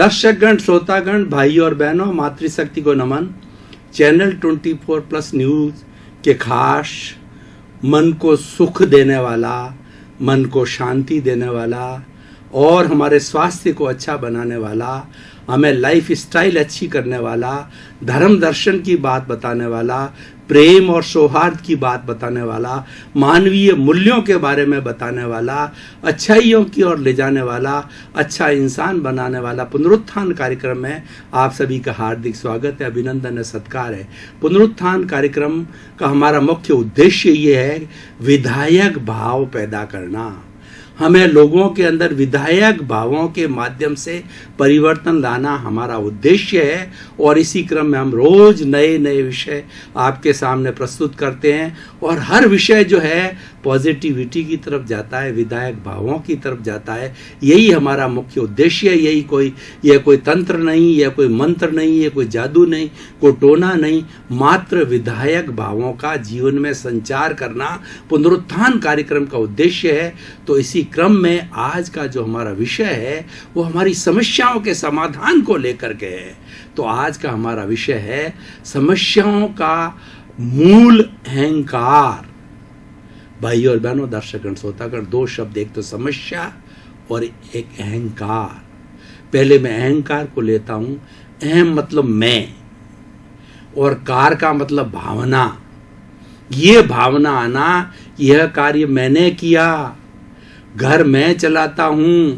दर्शकगण, श्रोतागण, भाई और बहनों, मातृशक्ति को नमन। चैनल 24+ न्यूज के खास, मन को सुख देने वाला, मन को शांति देने वाला और हमारे स्वास्थ्य को अच्छा बनाने वाला, हमें लाइफ स्टाइल अच्छी करने वाला, धर्म दर्शन की बात बताने वाला, प्रेम और सौहार्द की बात बताने वाला, मानवीय मूल्यों के बारे में बताने वाला, अच्छाइयों की ओर ले जाने वाला, अच्छा इंसान बनाने वाला पुनरुत्थान कार्यक्रम में आप सभी का हार्दिक स्वागत है, अभिनंदन है, सत्कार है। पुनरुत्थान कार्यक्रम का हमारा मुख्य उद्देश्य ये है विधायक भाव पैदा करना। हमें लोगों के अंदर विधायक भावों के माध्यम से परिवर्तन लाना हमारा उद्देश्य है और इसी क्रम में हम रोज नए नए विषय आपके सामने प्रस्तुत करते हैं और हर विषय जो है पॉजिटिविटी की तरफ जाता है, विधायक भावों की तरफ जाता है। यही हमारा मुख्य उद्देश्य है। यह कोई तंत्र नहीं, यह कोई मंत्र नहीं, यह कोई जादू नहीं, कोई टोना नहीं, मात्र विधायक भावों का जीवन में संचार करना पुनरुत्थान कार्यक्रम का उद्देश्य है। तो इसी क्रम में आज का जो हमारा विषय है वो हमारी समस्याओं के समाधान को लेकर के है। तो आज का हमारा विषय है समस्याओं का मूल अहंकार। भाइयों और बहनों, दर्शकगण, श्रोतागण, दो शब्द, एक तो समस्या और एक अहंकार। पहले मैं अहंकार को लेता हूं। अहम मतलब मैं और कार का मतलब भावना। ये भावना आना, यह कार्य मैंने किया, घर मैं चलाता हूं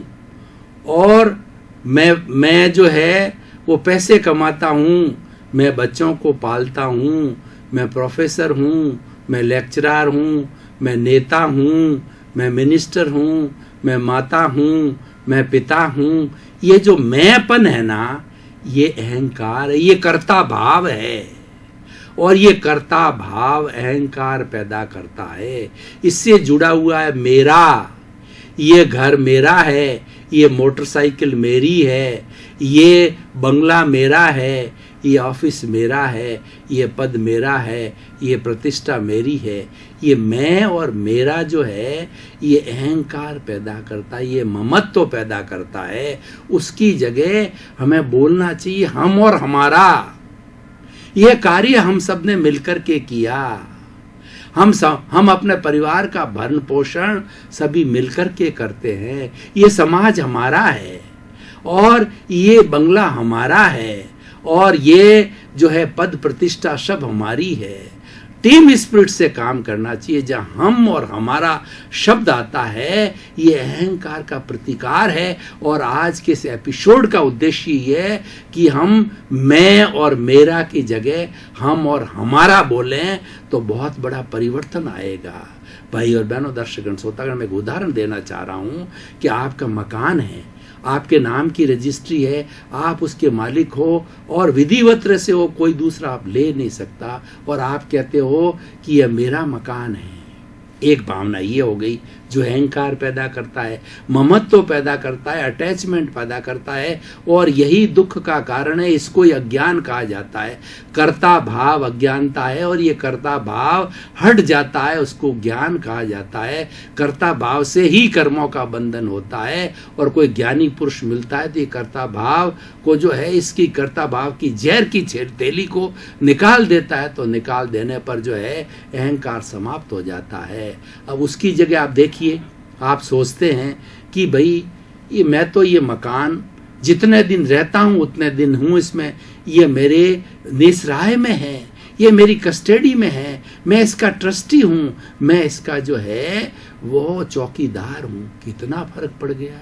और मैं जो है वो पैसे कमाता हूं, मैं बच्चों को पालता हूं, मैं प्रोफेसर हूं, मैं लेक्चरर हूं, मैं नेता हूं, मैं मिनिस्टर हूं, मैं माता हूं, मैं पिता हूं। ये जो मैंपन है ना, ये अहंकार है, ये कर्ता भाव है और ये कर्ता भाव अहंकार पैदा करता है। इससे जुड़ा हुआ है मेरा, ये घर मेरा है, ये मोटरसाइकिल मेरी है, ये बंगला मेरा है, ये ऑफिस मेरा है, ये पद मेरा है, ये प्रतिष्ठा मेरी है। ये मैं और मेरा जो है ये अहंकार पैदा करता है, ये ममत्व पैदा करता है। उसकी जगह हमें बोलना चाहिए हम और हमारा। यह कार्य हम सब ने मिलकर के किया। हम अपने परिवार का भरण पोषण सभी मिलकर के करते हैं। ये समाज हमारा है और ये बंगला हमारा है और ये जो है पद प्रतिष्ठा सब हमारी है। टीम स्पिरिट से काम करना चाहिए। जहां हम और हमारा शब्द आता है, ये अहंकार का प्रतिकार है। और आज के इस एपिसोड का उद्देश्य ये है कि हम मैं और मेरा की जगह हम और हमारा बोलें तो बहुत बड़ा परिवर्तन आएगा। भाई और बहनों, दर्शकगण, श्रोतागण, मैं एक उदाहरण देना चाह रहा हूं कि आपका मकान है, आपके नाम की रजिस्ट्री है, आप उसके मालिक हो और विधिवत से हो, कोई दूसरा आप ले नहीं सकता और आप कहते हो कि यह मेरा मकान है। एक भावना ये हो गई जो अहंकार पैदा करता है, ममत्व पैदा करता है, अटैचमेंट पैदा करता है और यही दुख का कारण है। इसको ही अज्ञान कहा जाता है। कर्ता भाव अज्ञानता है और ये कर्ता भाव हट जाता है, उसको ज्ञान कहा जाता है। कर्ता भाव से ही कर्मों का बंधन होता है और कोई ज्ञानी पुरुष मिलता है तो ये कर्ता भाव को जो है, इसकी कर्ता भाव की जहर की थैली को निकाल देता है। तो निकाल देने पर जो है अहंकार समाप्त हो जाता है। अब उसकी जगह आप देखिए, आप सोचते हैं कि भाई मैं तो ये मकान जितने दिन रहता हूं उतने दिन हूं इसमें, ये मेरे निसराय में है, ये मेरी कस्टडी में है, मैं इसका ट्रस्टी हूं, मैं इसका जो है वो चौकीदार हूं। कितना फर्क पड़ गया,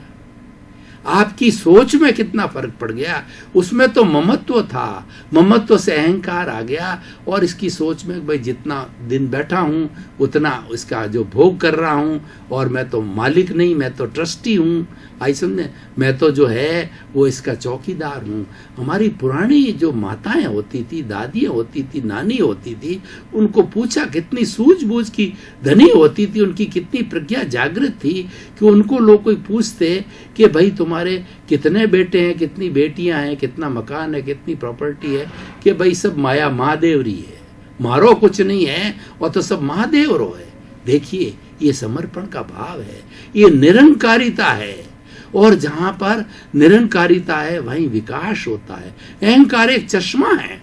आपकी सोच में कितना फर्क पड़ गया। उसमें तो ममत्व था, ममत्व से अहंकार आ गया और इसकी सोच में भाई जितना दिन बैठा हूं उतना इसका जो भोग कर रहा हूं और मैं तो मालिक नहीं, मैं तो ट्रस्टी हूं। आई समझे, मैं तो जो है वो इसका चौकीदार हूं। हमारी पुरानी जो माताएं होती थी, दादियां होती थी, नानी होती थी, उनको पूछा, कितनी सूझबूझ की धनी होती थी, उनकी कितनी प्रज्ञा जागृत थी कि उनको लोग कोई पूछते कि भाई तुम्हारे कितने बेटे हैं, कितनी बेटियां हैं, कितना मकान है, कितनी प्रॉपर्टी है, कि भाई सब माया महादेवरी है, मारो कुछ नहीं है और तो सब महादेव रो है। देखिए, ये समर्पण का भाव है, ये निरंकारिता है और जहां पर निरंकारिता है वहीं विकास होता है। अहंकार एक चश्मा है,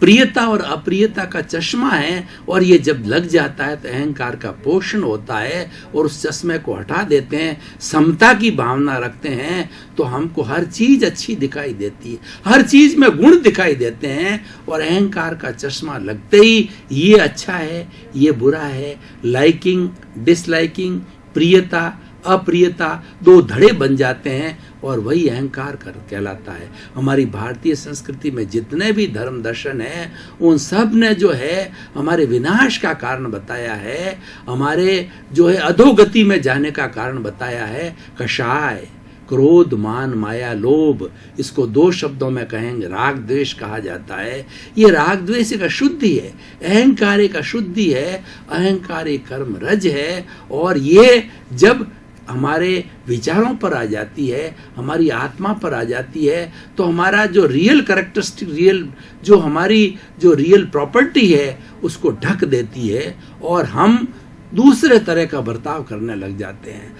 प्रियता और अप्रियता का चश्मा है, और ये जब लग जाता है तो अहंकार का पोषण होता है और उस चश्मे को हटा देते हैं, समता की भावना रखते हैं, तो हमको हर चीज अच्छी दिखाई देती है, हर चीज में गुण दिखाई देते हैं। और अहंकार का चश्मा लगते ही ये अच्छा है, ये बुरा है, लाइकिंग डिसलाइकिंग, प्रियता अप्रियता दो धड़े बन जाते हैं, और वही अहंकार कहलाता है। हमारी भारतीय संस्कृति में जितने भी धर्म दर्शन है उन सब ने जो है हमारे विनाश का कारण बताया है, हमारे जो है अधोगति में जाने का कारण बताया है। कषाय, क्रोध, मान, माया, लोभ, इसको दो शब्दों में कहेंगे राग द्वेष कहा जाता है। ये राग द्वेष एक अशुद्धि है, अहंकार एक अशुद्धि है, अहंकार एक कर्म रज है। और ये जब हमारे विचारों पर आ जाती है, हमारी आत्मा पर आ जाती है, तो हमारा जो रियल कैरेक्टरिस्टिक, हमारी जो रियल प्रॉपर्टी है उसको ढक देती है और हम दूसरे तरह का बर्ताव करने लग जाते हैं।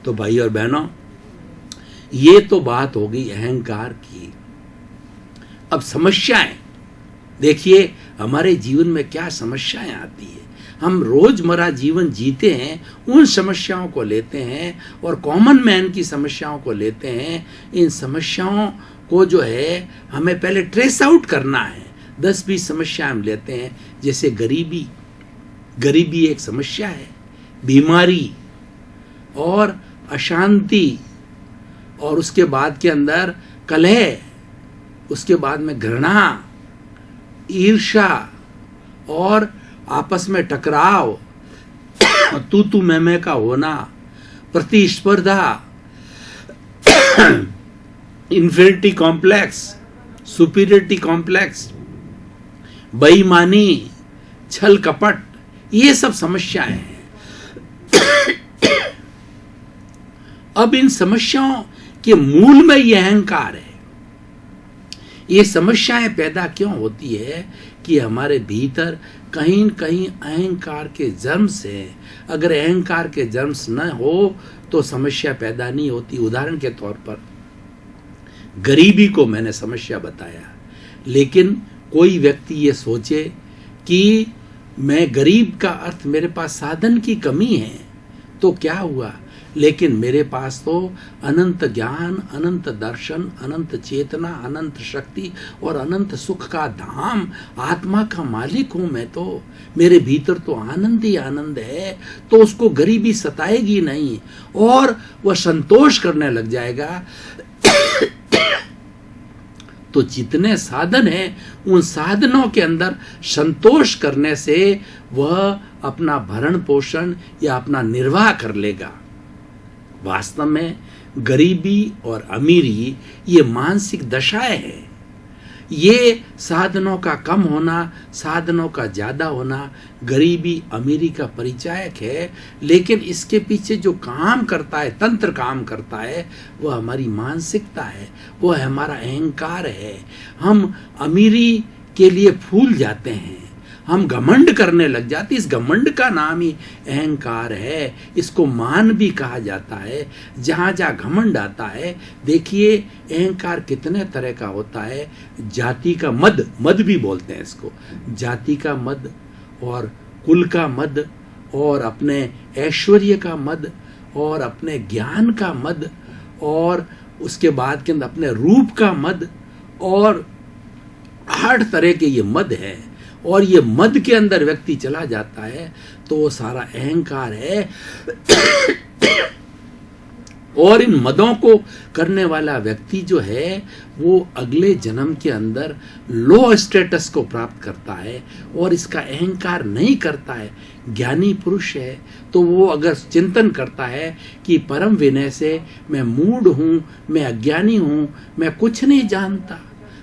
तो भाई और बहनों, ये तो बात हो गई अहंकार की। अब समस्याएं देखिए, हमारे जीवन में क्या समस्याएं आती है। हम रोजमर्रा जीवन जीते हैं, उन समस्याओं को लेते हैं और कॉमन मैन की समस्याओं को लेते हैं। इन समस्याओं को जो है हमें पहले ट्रेस आउट करना है। 10-20 समस्या हम लेते हैं, जैसे गरीबी एक समस्या है, बीमारी और अशांति, और उसके बाद के अंदर कलह, उसके बाद में घृणा, ईर्ष्या और आपस में टकराव, तू मैं का होना, प्रतिस्पर्धा, इंफीरियरिटी कॉम्प्लेक्स, सुपीरियरिटी कॉम्प्लेक्स, बेईमानी, छल कपट, ये सब समस्याएं हैं। अब इन समस्याओं के मूल में यह अहंकार है। ये समस्याएं पैदा क्यों होती है कि हमारे भीतर कहीं न कहीं अहंकार के जन्म से, अगर अहंकार के जन्म न हो तो समस्या पैदा नहीं होती। उदाहरण के तौर पर गरीबी को मैंने समस्या बताया, लेकिन कोई व्यक्ति ये सोचे कि मैं गरीब का अर्थ मेरे पास साधन की कमी है, तो क्या हुआ, लेकिन मेरे पास तो अनंत ज्ञान, अनंत दर्शन, अनंत चेतना, अनंत शक्ति और अनंत सुख का धाम, आत्मा का मालिक हूं मैं तो, मेरे भीतर तो आनंद ही आनंद है, तो उसको गरीबी सताएगी नहीं और वह संतोष करने लग जाएगा। तो जितने साधन हैं उन साधनों के अंदर संतोष करने से वह अपना भरण पोषण या अपना निर्वाह कर लेगा। वास्तव में गरीबी और अमीरी ये मानसिक दशाएं हैं। ये साधनों का कम होना, साधनों का ज्यादा होना गरीबी अमीरी का परिचायक है, लेकिन इसके पीछे जो काम करता है, तंत्र काम करता है, वह हमारी मानसिकता है, वह हमारा अहंकार है। हम अमीरी के लिए फूल जाते हैं, हम घमंड करने लग जाते, इस घमंड का नाम ही अहंकार है। इसको मान भी कहा जाता है। जहाँ जहाँ घमंड आता है, देखिए अहंकार कितने तरह का होता है। जाति का मद भी बोलते हैं इसको, जाति का मद और कुल का मद और अपने ऐश्वर्य का मद और अपने ज्ञान का मद और उसके बाद के अंदर अपने रूप का मद, और हर तरह के ये मद है। और ये मद के अंदर व्यक्ति चला जाता है तो वो सारा अहंकार है। और इन मदों को करने वाला व्यक्ति जो है वो अगले जन्म के अंदर लो स्टेटस को प्राप्त करता है और इसका अहंकार नहीं करता है। ज्ञानी पुरुष है तो वो अगर चिंतन करता है कि परम विनय से मैं मूढ़ हूं, मैं अज्ञानी हूं, मैं कुछ नहीं जानता,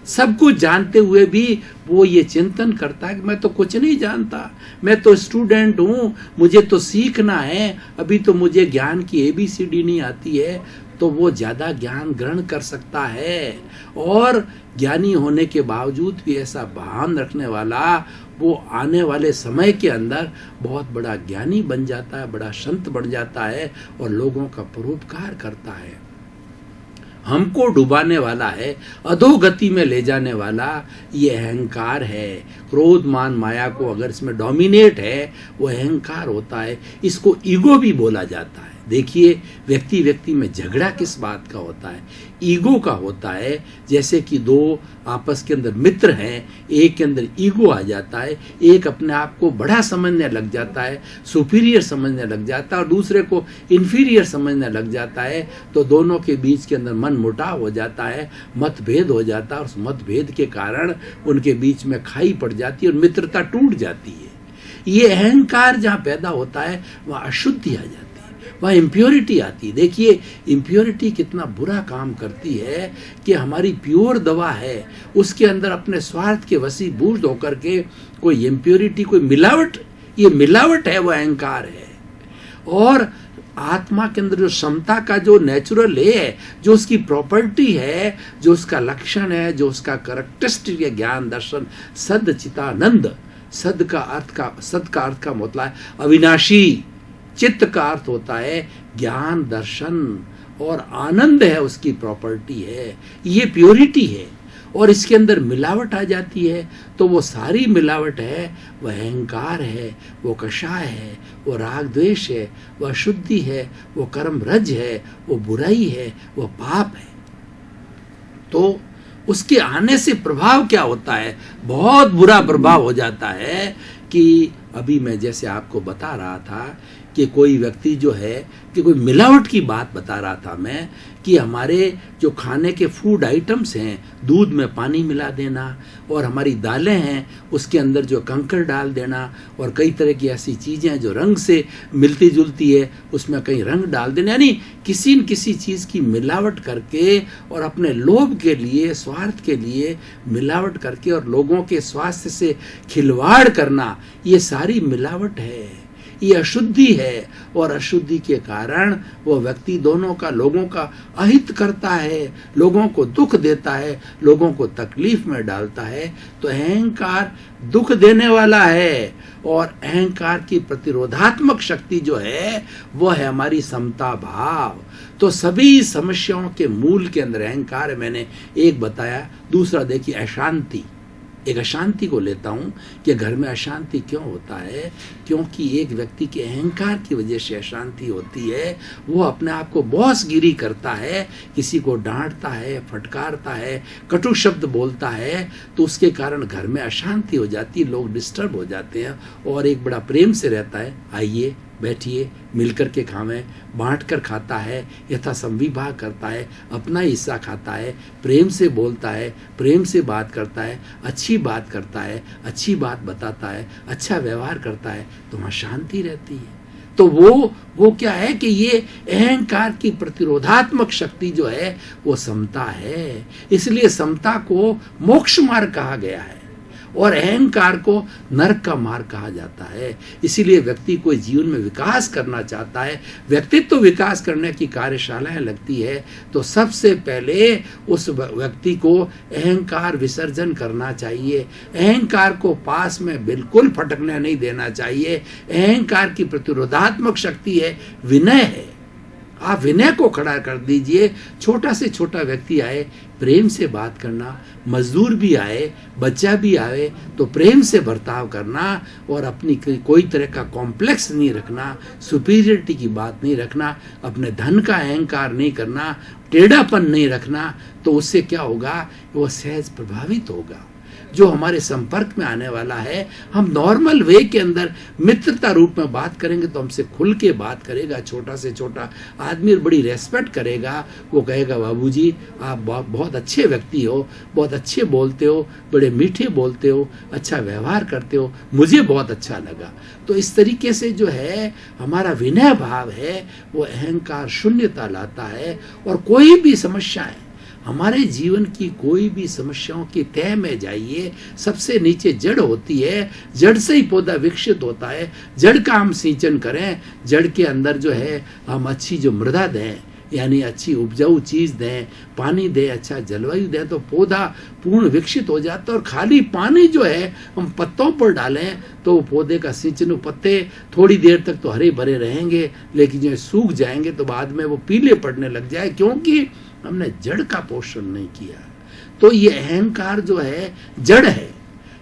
सब कुछ जानते हुए भी वो ये चिंतन करता है कि मैं तो कुछ नहीं जानता, मैं तो स्टूडेंट हूं, मुझे तो सीखना है, अभी तो मुझे ज्ञान की ABCD नहीं आती है, तो वो ज्यादा ज्ञान ग्रहण कर सकता है। और ज्ञानी होने के बावजूद भी ऐसा भान रखने वाला वो आने वाले समय के अंदर बहुत बड़ा ज्ञानी बन जाता है, बड़ा संत बन जाता है और लोगों का परोपकार करता है। हमको डुबाने वाला है, अधोगति में ले जाने वाला ये अहंकार है। क्रोध मान माया को अगर इसमें डोमिनेट है वो अहंकार होता है। इसको ईगो भी बोला जाता है। देखिए, व्यक्ति व्यक्ति में झगड़ा किस बात का होता है? ईगो का होता है। जैसे कि दो आपस के अंदर मित्र हैं, एक के अंदर ईगो आ जाता है, एक अपने आप को बड़ा समझने लग जाता है, सुपीरियर समझने लग जाता है और दूसरे को इन्फीरियर समझने लग जाता है, तो दोनों के बीच के अंदर मन मुटाव हो जाता है, मतभेद हो जाता है और उस मतभेद के कारण उनके बीच में खाई पड़ जाती है और मित्रता टूट जाती है। ये अहंकार जहाँ पैदा होता है वहाँ अशुद्धि आ जाती है, वहाँ इम्प्योरिटी आती है। देखिए, इम्प्योरिटी कितना बुरा काम करती है कि हमारी प्योर दवा है, उसके अंदर अपने स्वार्थ के वशीभूत होकर के कोई इम्प्योरिटी, कोई मिलावट, ये मिलावट है, वो अहंकार है। और आत्मा के अंदर जो समता का जो नेचुरल है, जो उसकी प्रॉपर्टी है, जो उसका लक्षण है, जो उसका कैरेक्टरिस्टिक है, ज्ञान दर्शन सद चितानंद। सद का अर्थ का मतलब है अविनाशी, चित्त का अर्थ होता है ज्ञान दर्शन, और आनंद है उसकी प्रॉपर्टी है, ये प्योरिटी है। और इसके अंदर मिलावट आ जाती है तो वो सारी मिलावट है, वह अहंकार है, वो कषाय है, वो राग द्वेष है, वह अशुद्धि है, वो कर्म रज है, वो बुराई है, वो पाप है। तो उसके आने से प्रभाव क्या होता है? बहुत बुरा प्रभाव हो जाता है कि अभी मैं जैसे आपको बता रहा था कि कोई व्यक्ति जो है कि कोई मिलावट की बात बता रहा था मैं, कि हमारे जो खाने के फूड आइटम्स हैं, दूध में पानी मिला देना, और हमारी दालें हैं उसके अंदर जो कंकड़ डाल देना, और कई तरह की ऐसी चीज़ें हैं जो रंग से मिलती जुलती है उसमें कहीं रंग डाल देना, यानी किसी न किसी चीज़ की मिलावट करके और अपने लोभ के लिए, स्वार्थ के लिए मिलावट करके और लोगों के स्वास्थ्य से खिलवाड़ करना, ये सारी मिलावट है, ये अशुद्धि है। और अशुद्धि के कारण वो व्यक्ति दोनों का, लोगों का अहित करता है, लोगों को दुख देता है, लोगों को तकलीफ में डालता है। तो अहंकार दुख देने वाला है, और अहंकार की प्रतिरोधात्मक शक्ति जो है वो है हमारी समता भाव। तो सभी समस्याओं के मूल के अंदर अहंकार है, मैंने एक बताया। दूसरा देखिए, अशांति। एक अशांति को लेता हूं कि घर में अशांति क्यों होता है? क्योंकि एक व्यक्ति के अहंकार की वजह से अशांति होती है। वो अपने आप को बॉसगिरी करता है, किसी को डांटता है, फटकारता है, कटु शब्द बोलता है, तो उसके कारण घर में अशांति हो जाती है, लोग डिस्टर्ब हो जाते हैं। और एक बड़ा प्रेम से रहता है, आइए बैठिए, मिलकर के खावें, बांट कर खाता है, यथा संविभाग करता है, अपना हिस्सा खाता है, प्रेम से बोलता है, प्रेम से बात करता है, अच्छी बात करता है, अच्छी बात बताता है, अच्छा व्यवहार करता है, तो वहाँ शांति रहती है। तो वो क्या है कि ये अहंकार की प्रतिरोधात्मक शक्ति जो है वो समता है। इसलिए समता को मोक्ष मार्ग कहा गया है और अहंकार को नरक का मार्ग कहा जाता है। इसीलिए व्यक्ति कोई जीवन में विकास करना चाहता है, व्यक्तित्व विकास करने की कार्यशालाएं लगती है, तो सबसे पहले उस व्यक्ति को अहंकार विसर्जन करना चाहिए। अहंकार को पास में बिल्कुल फटकने नहीं देना चाहिए। अहंकार की प्रतिरोधात्मक शक्ति है विनय है। आप विनय को खड़ा कर दीजिए। छोटा से छोटा व्यक्ति आए, प्रेम से बात करना, मजदूर भी आए, बच्चा भी आए, तो प्रेम से बर्ताव करना और अपनी कोई तरह का कॉम्प्लेक्स नहीं रखना, सुपीरियरिटी की बात नहीं रखना, अपने धन का अहंकार नहीं करना, टेढ़ापन नहीं रखना। तो उससे क्या होगा? वो सहज प्रभावित होगा। जो हमारे संपर्क में आने वाला है, हम नॉर्मल वे के अंदर मित्रता रूप में बात करेंगे तो हमसे खुल के बात करेगा। छोटा से छोटा आदमी बड़ी रेस्पेक्ट करेगा। वो कहेगा, बाबूजी आप बहुत अच्छे व्यक्ति हो, बहुत अच्छे बोलते हो, बड़े मीठे बोलते हो, अच्छा व्यवहार करते हो, मुझे बहुत अच्छा लगा। तो इस तरीके से जो है हमारा विनय भाव है वो अहंकार शून्यता लाता है। और कोई भी समस्या है, हमारे जीवन की कोई भी समस्याओं की तह में जाइए, सबसे नीचे जड़ होती है, जड़ से ही पौधा विकसित होता है। जड़ का हम सिंचन करें, जड़ के अंदर जो है हम अच्छी जो मृदा दें, यानी अच्छी उपजाऊ चीज दें, पानी दें, अच्छा जलवायु दें, तो पौधा पूर्ण विकसित हो जाता है। और खाली पानी जो है हम पत्तों पर डालें तो वो पौधे का सिंचन, पत्ते थोड़ी देर तक तो हरे भरे रहेंगे, लेकिन जो सूख जाएंगे तो बाद में वो पीले पड़ने लग जाए, क्योंकि हमने जड़ का पोषण नहीं किया। तो ये अहंकार जो है जड़ है,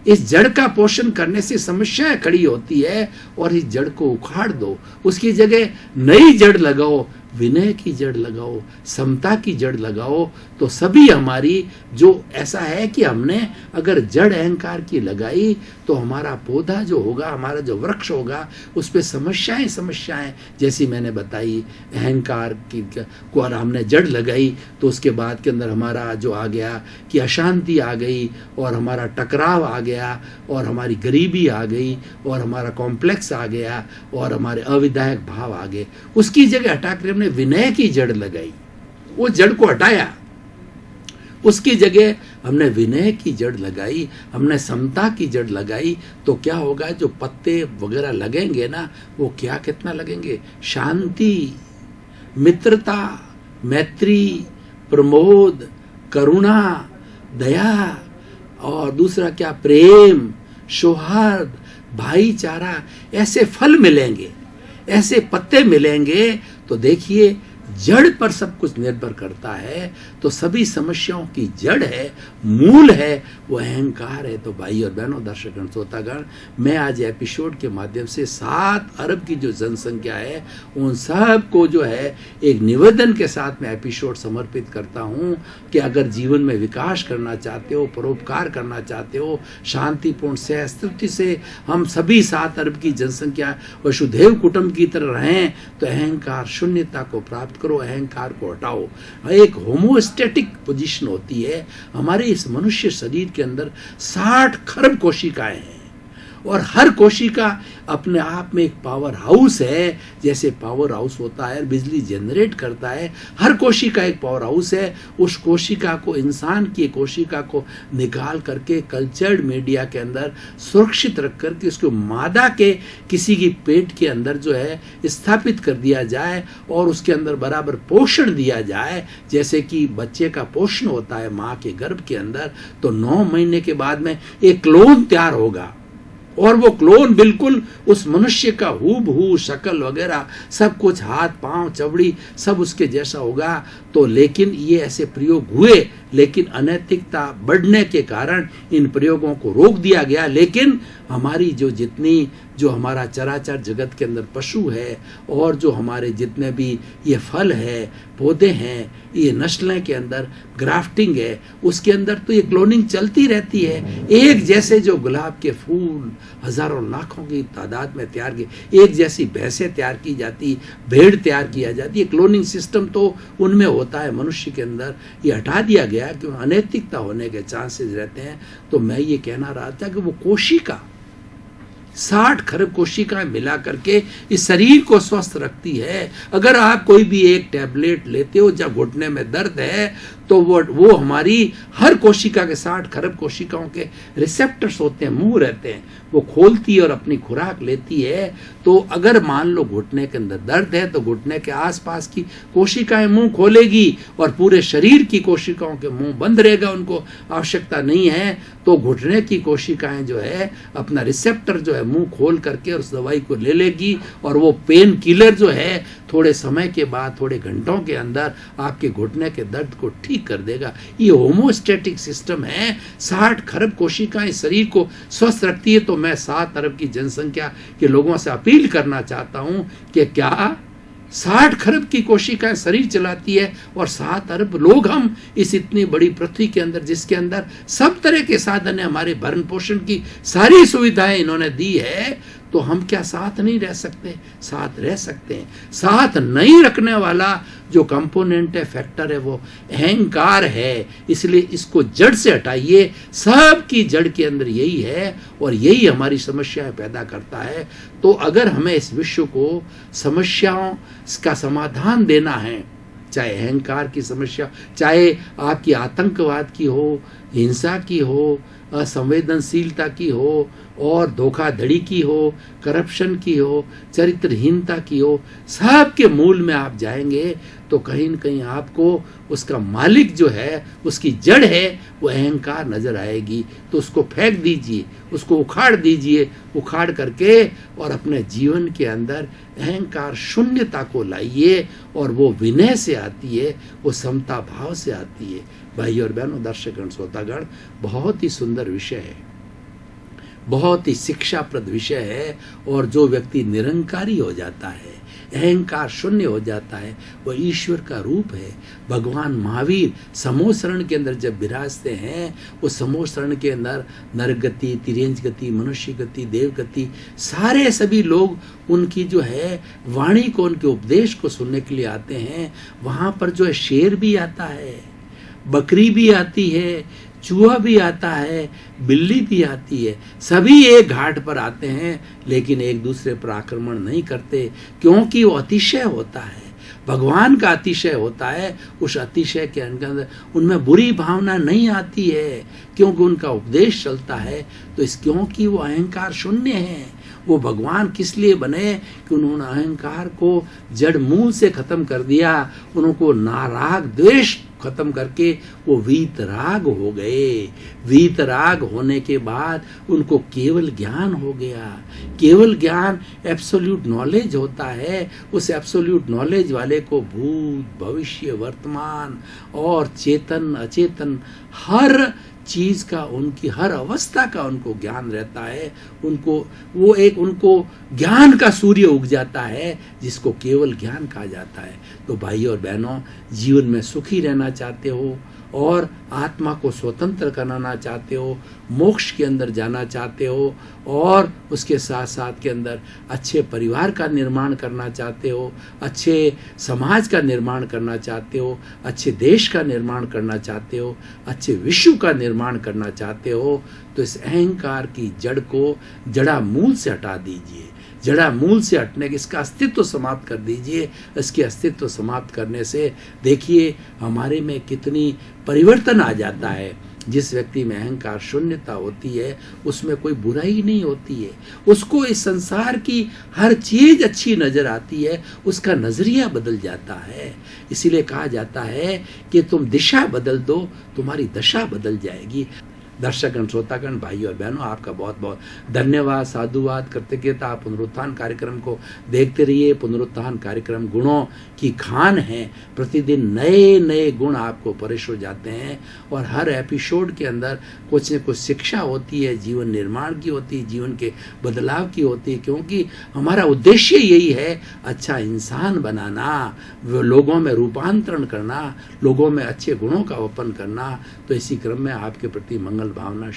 इस जड़ का पोषण करने से समस्याएं खड़ी होती है, और इस जड़ को उखाड़ दो, उसकी जगह नई जड़ लगाओ, विनय की जड़ लगाओ, समता की जड़ लगाओ। तो सभी हमारी जो ऐसा है कि हमने अगर जड़ अहंकार की लगाई तो हमारा पौधा जो होगा, हमारा जो वृक्ष होगा, उस पर समस्याएं जैसी मैंने बताई, अहंकार की को और हमने जड़ लगाई तो उसके बाद के अंदर हमारा जो आ गया कि अशांति आ गई, और हमारा टकराव आ गया, और हमारी गरीबी आ गई, और हमारा कॉम्प्लेक्स आ गया, और हमारे अविधायक भाव आ गए। उसकी जगह हटा कर हमने विनय की जड़ लगाई, वो जड़ को हटाया, उसकी जगह हमने विनय की जड़ लगाई, हमने समता की जड़ लगाई। तो क्या होगा, जो पत्ते वगैरह लगेंगे ना, वो क्या कितना लगेंगे, शांति, मित्रता, मैत्री, प्रमोद, करुणा, दया, और दूसरा क्या, प्रेम, सौहार्द, भाईचारा, ऐसे फल मिलेंगे, ऐसे पत्ते मिलेंगे। तो देखिए, जड़ पर सब कुछ निर्भर करता है। तो सभी समस्याओं की जड़ है, मूल है, वो अहंकार है। तो भाई और बहनों, दर्शकगण, श्रोतागण, मैं आज एपिसोड के माध्यम से 7 अरब की जो जनसंख्या है, उन सब को जो है एक निवेदन के साथ मैं एपिसोड समर्पित करता हूं कि अगर जीवन में विकास करना चाहते हो, परोपकार करना चाहते हो, शांतिपूर्ण सहस्तित्व से हम सभी 7 अरब की जनसंख्या वसुधैव कुटुंब की तरह रहें, तो अहंकार शून्यता को प्राप्त करो, अहंकार को हटाओ। एक होमोस्टैटिक पोजीशन होती है। हमारे इस मनुष्य शरीर के अंदर 60 खरब कोशिकाएं हैं, और हर कोशिका अपने आप में एक पावर हाउस है। जैसे पावर हाउस होता है, बिजली जनरेट करता है, हर कोशिका एक पावर हाउस है। उस कोशिका को, इंसान की कोशिका को निकाल करके कल्चर्ड मीडिया के अंदर सुरक्षित रख करके उसको मादा के किसी की पेट के अंदर जो है स्थापित कर दिया जाए, और उसके अंदर बराबर पोषण दिया जाए। जैसे कि बच्चे का पोषण होता है माँ के गर्भ के अंदर, तो 9 महीने के बाद में एक क्लोन तैयार होगा, और वो क्लोन बिल्कुल उस मनुष्य का हूबहू शक्ल वगैरह सब कुछ, हाथ पांव चमड़ी सब उसके जैसा होगा। तो लेकिन ये ऐसे प्रयोग हुए, लेकिन अनैतिकता बढ़ने के कारण इन प्रयोगों को रोक दिया गया। लेकिन हमारी जो हमारा चराचर जगत के अंदर पशु है, और जो हमारे जितने भी ये फल है, पौधे हैं, ये नस्लें के अंदर ग्राफ्टिंग है, उसके अंदर तो ये क्लोनिंग चलती रहती है। एक जैसे जो गुलाब के फूल हजारों लाखों की तादाद में तैयार किए, एक जैसी भैंसें तैयार की जाती, भेड़ तैयार किया जाती है। क्लोनिंग सिस्टम तो उनमें होता है, मनुष्य के अंदर ये हटा दिया गया क्यों, अनैतिकता होने के चांसेस रहते हैं। तो मैं ये कहना रहा था कि वो कोशिका 60 खरब कोशिकाएं मिला करके इस शरीर को स्वस्थ रखती है। अगर आप कोई भी एक टैबलेट लेते हो जब घुटने में दर्द है, तो वो हमारी हर कोशिका के 60 खरब कोशिकाओं के रिसेप्टर्स होते हैं, मुंह रहते हैं, वो खोलती है और अपनी खुराक लेती है। तो अगर मान लो घुटने के अंदर दर्द है, तो घुटने के आसपास की कोशिकाएं मुंह खोलेगी, और पूरे शरीर की कोशिकाओं के मुंह बंद रहेगा, उनको आवश्यकता नहीं है। तो घुटने की कोशिकाएं जो है अपना रिसेप्टर जो है मुंह खोल करके उस दवाई को ले लेगी, और वो पेन किलर जो है थोड़े समय के बाद, थोड़े घंटों के अंदर आपके घुटने के दर्द को ठीक कर देगा। ये होमोस्टैटिक सिस्टम है। 60 खरब कोशिकाएं शरीर को स्वस्थ रखती है। तो मैं 7 अरब की जनसंख्या के लोगों से अपील करना चाहता हूं कि क्या 60 खरब की कोशिकाएं शरीर चलाती है, और 7 अरब लोग हम इस इतनी बड़ी पृथ्वी के अंदर, जिसके अंदर सब तरह के साधन है, हमारे भरण पोषण की सारी सुविधाएं इन्होंने दी है, तो हम क्या साथ नहीं रह सकते? साथ रह सकते हैं। साथ नहीं रखने वाला जो कंपोनेंट है, फैक्टर है, वो अहंकार है। इसलिए इसको जड़ से हटाइए। सबकी जड़ के अंदर यही है, और यही हमारी समस्याएं पैदा करता है। तो अगर हमें इस विश्व को समस्याओं का समाधान देना है, चाहे अहंकार की समस्या, चाहे आपकी आतंकवाद की हो, हिंसा की हो, असंवेदनशीलता की हो, और धोखाधड़ी की हो, करप्शन की हो, चरित्रहीनता की हो, सब के मूल में आप जाएंगे तो कहीं न कहीं आपको उसका मालिक जो है, उसकी जड़ है, वो अहंकार नजर आएगी। तो उसको फेंक दीजिए, उसको उखाड़ दीजिए, उखाड़ करके और अपने जीवन के अंदर अहंकार शून्यता को लाइए, और वो विनय से आती है, वो समता भाव से आती है। भाई और बहनों, दर्शकगण, श्रोतागण, बहुत ही सुंदर विषय है, बहुत ही शिक्षाप्रद विषय है। और जो व्यक्ति निरंकारी हो जाता है, अहंकार शून्य हो जाता है, वह ईश्वर का रूप है। भगवान महावीर समोशरण के अंदर जब विराजते हैं, वो समोशरण के अंदर नरक गति, तिर्यंच गति, मनुष्य गति, देव गति, सारे सभी लोग उनकी जो है वाणी को, उनके उपदेश को सुनने के लिए आते हैं। वहाँ पर जो है शेर भी आता है, बकरी भी आती है, चूहा भी आता है, बिल्ली भी आती है। सभी एक घाट पर आते हैं, लेकिन एक दूसरे पर आक्रमण नहीं करते, क्योंकि वो अतिशय होता है, भगवान का अतिशय होता है। उस अतिशय के अंदर उनमें बुरी भावना नहीं आती है, क्योंकि उनका उपदेश चलता है। तो क्योंकि वो अहंकार शून्य है। वो भगवान किस लिए बने कि उन्होंने अहंकार को जड़ मूल से खत्म कर दिया। उनको नाराग द्वेष खत्म करके वो वीतराग हो गए। वीतराग होने के बाद उनको केवल ज्ञान हो गया। केवल ज्ञान एब्सोल्यूट नॉलेज होता है। उस एब्सोल्यूट नॉलेज वाले को भूत, भविष्य, वर्तमान और चेतन, अचेतन हर चीज का, उनकी हर अवस्था का उनको ज्ञान रहता है। उनको ज्ञान का सूर्य उग जाता है, जिसको केवल ज्ञान कहा जाता है। तो भाई और बहनों, जीवन में सुखी रहना चाहते हो और आत्मा को स्वतंत्र कराना चाहते हो, मोक्ष के अंदर जाना चाहते हो, और उसके साथ साथ के अंदर अच्छे परिवार का निर्माण करना चाहते हो, अच्छे समाज का निर्माण करना चाहते हो, अच्छे देश का निर्माण करना चाहते हो, अच्छे विश्व का निर्माण करना चाहते हो, तो इस अहंकार की जड़ को जड़ा मूल से हटा दीजिए। जड़ा मूल से हटने के इसका अस्तित्व समाप्त कर दीजिए। इसके अस्तित्व समाप्त करने से देखिए हमारे में कितनी परिवर्तन आ जाता है। जिस व्यक्ति में अहंकार शून्यता होती है, उसमें कोई बुराई नहीं होती है, उसको इस संसार की हर चीज अच्छी नजर आती है, उसका नजरिया बदल जाता है। इसीलिए कहा जाता है कि तुम दिशा बदल दो, तुम्हारी दशा बदल जाएगी। दर्शकगण, श्रोतागण, भाई और बहनों, आपका बहुत बहुत धन्यवाद, साधुवाद, कृतज्ञता। आप पुनरुत्थान कार्यक्रम को देखते रहिए। पुनरुत्थान कार्यक्रम गुणों की खान है। प्रतिदिन नए नए गुण आपको परिश हो जाते हैं, और हर एपिसोड के अंदर कुछ न कुछ शिक्षा होती है, जीवन निर्माण की होती है, जीवन के बदलाव की होती है, क्योंकि हमारा उद्देश्य यही है, अच्छा इंसान बनाना, लोगों में रूपांतरण करना, लोगों में अच्छे गुणों का वपन करना। तो इसी क्रम में आपके प्रति मंगल भावना